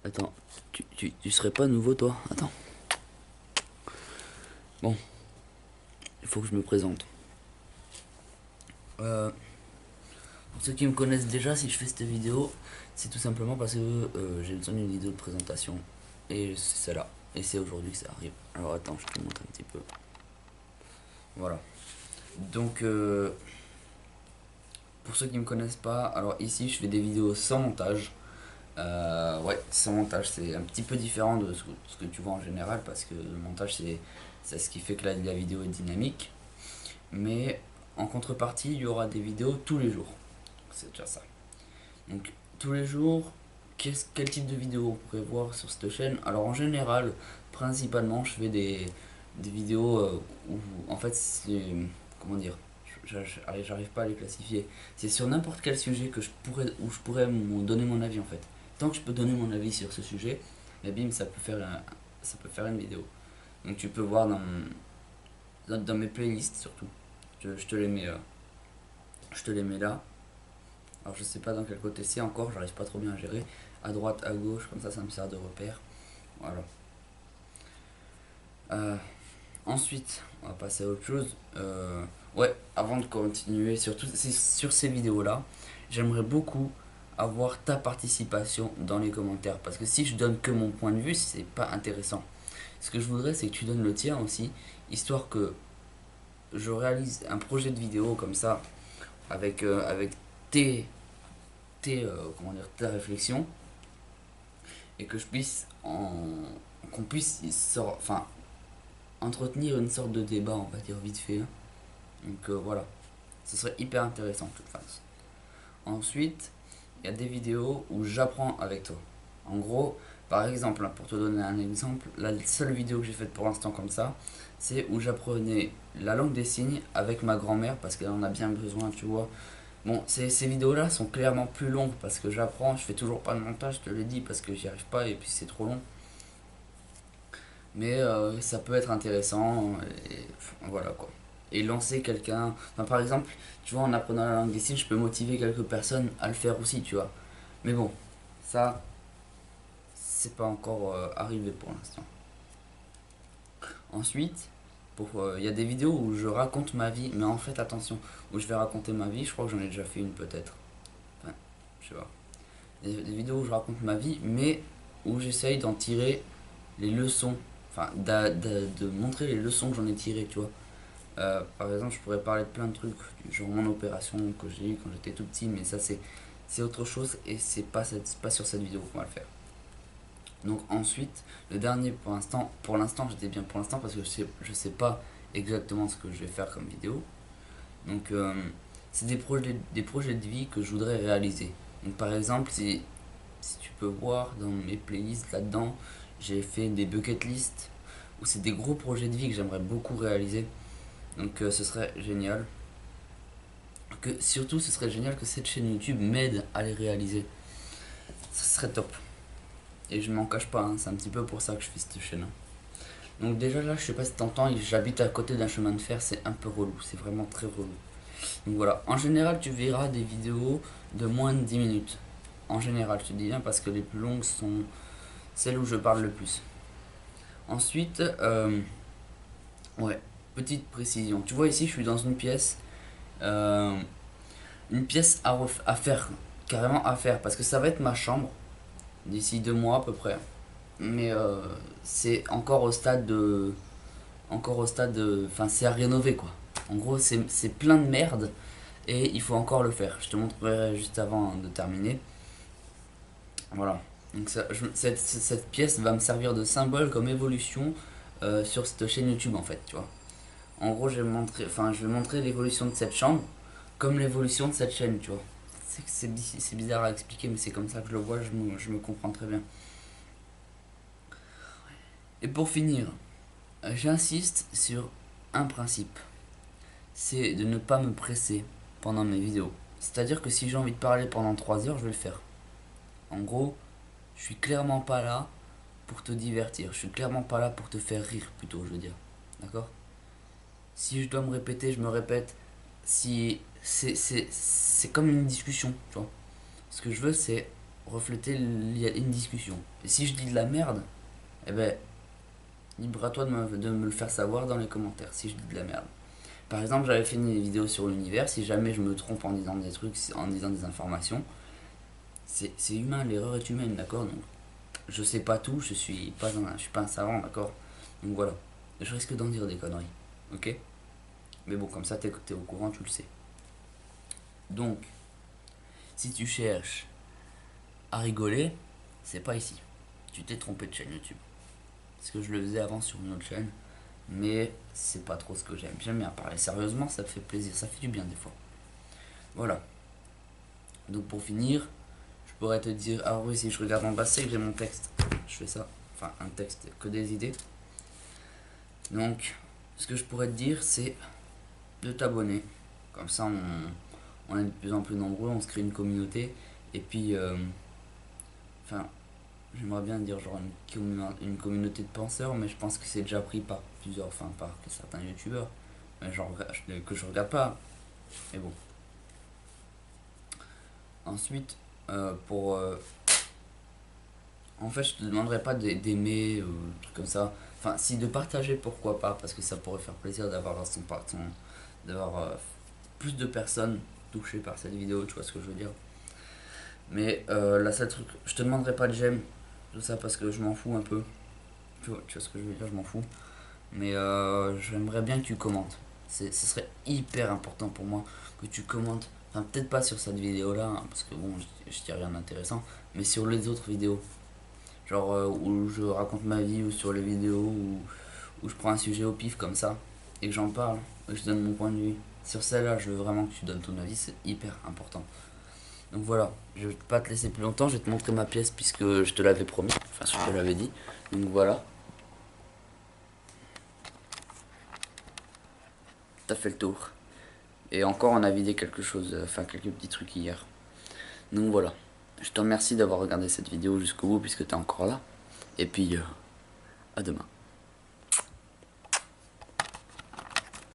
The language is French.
Attends, tu serais pas nouveau toi? Attends. Bon, il faut que je me présente. Pour ceux qui me connaissent déjà, si je fais cette vidéo, c'est tout simplement parce que j'ai besoin d'une vidéo de présentation. Et c'est celle-là. Et c'est aujourd'hui que ça arrive. Alors attends, je te montre un petit peu. Voilà. Donc, pour ceux qui me connaissent pas, alors ici je fais des vidéos sans montage. Ouais, sans montage, c'est un petit peu différent de ce que tu vois en général parce que le montage c'est ce qui fait que la vidéo est dynamique. Mais en contrepartie, il y aura des vidéos tous les jours. C'est déjà ça. Donc, tous les jours, quel type de vidéo on pourrait voir sur cette chaîne? Alors, en général, principalement, je fais des vidéos où, en fait, c'est. Comment dire? J'arrive pas à les classifier. C'est sur n'importe quel sujet où je pourrais donner mon avis, en fait. Tant que je peux donner mon avis sur ce sujet, et bim, ça peut faire une vidéo. Donc, tu peux voir dans mes playlists surtout. Je te les mets là. Je te les mets là. Alors je sais pas dans quel côté c'est encore, j'arrive pas trop bien à gérer. À droite, à gauche, comme ça me sert de repère. Voilà. Euh, Ensuite, on va passer à autre chose. Ouais, avant de continuer, sur ces vidéos-là, j'aimerais beaucoup avoir ta participation dans les commentaires. Parce que si je donne que mon point de vue, c'est pas intéressant. Ce que je voudrais, c'est que tu donnes le tien aussi, histoire que je réalise un projet de vidéo comme ça, avec tes, comment dire, ta réflexion, et que je puisse qu'on puisse enfin entretenir une sorte de débat, on va dire vite fait, hein. Donc voilà, ce serait hyper intéressant de toute façon. Ensuite, il y a des vidéos où j'apprends avec toi. En gros, par exemple, hein, pour te donner un exemple, la seule vidéo que j'ai faite pour l'instant comme ça, c'est où j'apprenais la langue des signes avec ma grand-mère parce qu'elle en a bien besoin, tu vois. Bon, ces vidéos-là sont clairement plus longues parce que j'apprends, je fais toujours pas de montage, je te l'ai dit, parce que j'y arrive pas et puis c'est trop long. Mais ça peut être intéressant, et voilà quoi. Et lancer quelqu'un, enfin, par exemple, tu vois, en apprenant la langue des signes, je peux motiver quelques personnes à le faire aussi, tu vois. Mais bon, ça, c'est pas encore arrivé pour l'instant. Ensuite, il y a des vidéos où je raconte ma vie, mais en fait, attention, où je vais raconter ma vie, je crois que j'en ai déjà fait une peut-être. Enfin, je sais pas. Des vidéos où je raconte ma vie, mais où j'essaye d'en tirer les leçons, enfin, de montrer les leçons que j'en ai tirées, tu vois. Par exemple, je pourrais parler de plein de trucs, genre mon opération que j'ai eu quand j'étais tout petit, mais ça c'est autre chose et c'est pas sur cette vidéo qu'on va le faire. Donc ensuite, le dernier pour l'instant j'étais bien pour l'instant parce que je sais pas exactement ce que je vais faire comme vidéo. Donc c'est des projets de vie que je voudrais réaliser. Donc par exemple, si tu peux voir dans mes playlists là-dedans, j'ai fait des bucket lists où c'est des gros projets de vie que j'aimerais beaucoup réaliser. Donc ce serait génial. Surtout, ce serait génial que cette chaîne YouTube m'aide à les réaliser. Ce serait top. Et je m'en cache pas, hein, c'est un petit peu pour ça que je fais cette chaîne, hein. Donc déjà là, je sais pas si t'entends, j'habite à côté d'un chemin de fer, c'est un peu relou, c'est vraiment très relou. Donc voilà, en général, tu verras des vidéos de moins de 10 minutes. En général, je te dis bien parce que les plus longues sont celles où je parle le plus. Ensuite, ouais, petite précision. Tu vois ici, je suis dans euh, une pièce à faire, carrément à faire, parce que ça va être ma chambre d'ici 2 mois à peu près. Mais c'est enfin c'est à rénover quoi. En gros, c'est plein de merde et il faut encore le faire. Je te montrerai juste avant de terminer. Voilà. Donc cette pièce va me servir de symbole comme évolution sur cette chaîne YouTube en fait, tu vois. En gros, je vais montrer l'évolution de cette chambre comme l'évolution de cette chaîne, tu vois. C'est bizarre à expliquer, mais c'est comme ça que je le vois, je me comprends très bien. Et pour finir, j'insiste sur un principe, c'est de ne pas me presser pendant mes vidéos. C'est-à-dire que si j'ai envie de parler pendant 3 heures, je vais le faire. En gros, je suis clairement pas là pour te divertir, je suis clairement pas là pour te faire rire plutôt, je veux dire. D'accord? Si je dois me répéter, je me répète. Si c'est comme une discussion, tu vois. Ce que je veux, c'est refléter une discussion. Et si je dis de la merde, eh ben, libre à toi de me le faire savoir dans les commentaires si je dis de la merde. Par exemple, j'avais fait une vidéo sur l'univers, si jamais je me trompe en disant des trucs, en disant des informations, c'est humain, l'erreur est humaine, d'accord? Donc, je sais pas tout, je suis pas un savant, d'accord? Donc voilà, je risque d'en dire des conneries, ok? Mais bon, comme ça, t'es au courant, tu le sais. Donc, si tu cherches à rigoler, c'est pas ici. Tu t'es trompé de chaîne YouTube. Parce que je le faisais avant sur une autre chaîne, mais c'est pas trop ce que j'aime. J'aime bien parler sérieusement, ça me fait plaisir, ça fait du bien des fois. Voilà. Donc pour finir, je pourrais te dire, ah oui, si je regarde en bas, c'est que j'ai mon texte. Je fais ça. Enfin, un texte, que des idées. Donc, ce que je pourrais te dire, c'est de t'abonner. Comme ça, on est de plus en plus nombreux, on se crée une communauté. Et puis, enfin, j'aimerais bien dire genre une communauté de penseurs, mais je pense que c'est déjà pris par plusieurs, enfin par certains youtubeurs. Mais genre, que je regarde pas. Mais bon. Ensuite, pour en fait, je te demanderai pas d'aimer ou des trucs comme ça. Enfin, si de partager, pourquoi pas, parce que ça pourrait faire plaisir d'avoir plus de personnes touchées par cette vidéo, tu vois ce que je veux dire. Mais la seule truc, je te demanderai pas de j'aime, tout ça parce que je m'en fous un peu. Tu vois ce que je veux dire, je m'en fous. Mais j'aimerais bien que tu commentes. Ce serait hyper important pour moi que tu commentes. Enfin, peut-être pas sur cette vidéo là, hein, parce que bon, je dis rien d'intéressant, mais sur les autres vidéos. Genre où je raconte ma vie, ou sur les vidéos où je prends un sujet au pif comme ça et que j'en parle, et que je donne mon point de vue. Sur celle-là, je veux vraiment que tu donnes ton avis, c'est hyper important. Donc voilà, je vais pas te laisser plus longtemps, je vais te montrer ma pièce puisque je te l'avais promis, enfin je te l'avais dit. Donc voilà, t'as fait le tour. Et encore, on a vidé quelque chose, enfin quelques petits trucs hier. Donc voilà, je te remercie d'avoir regardé cette vidéo jusqu'au bout puisque t'es encore là. Et puis, à demain.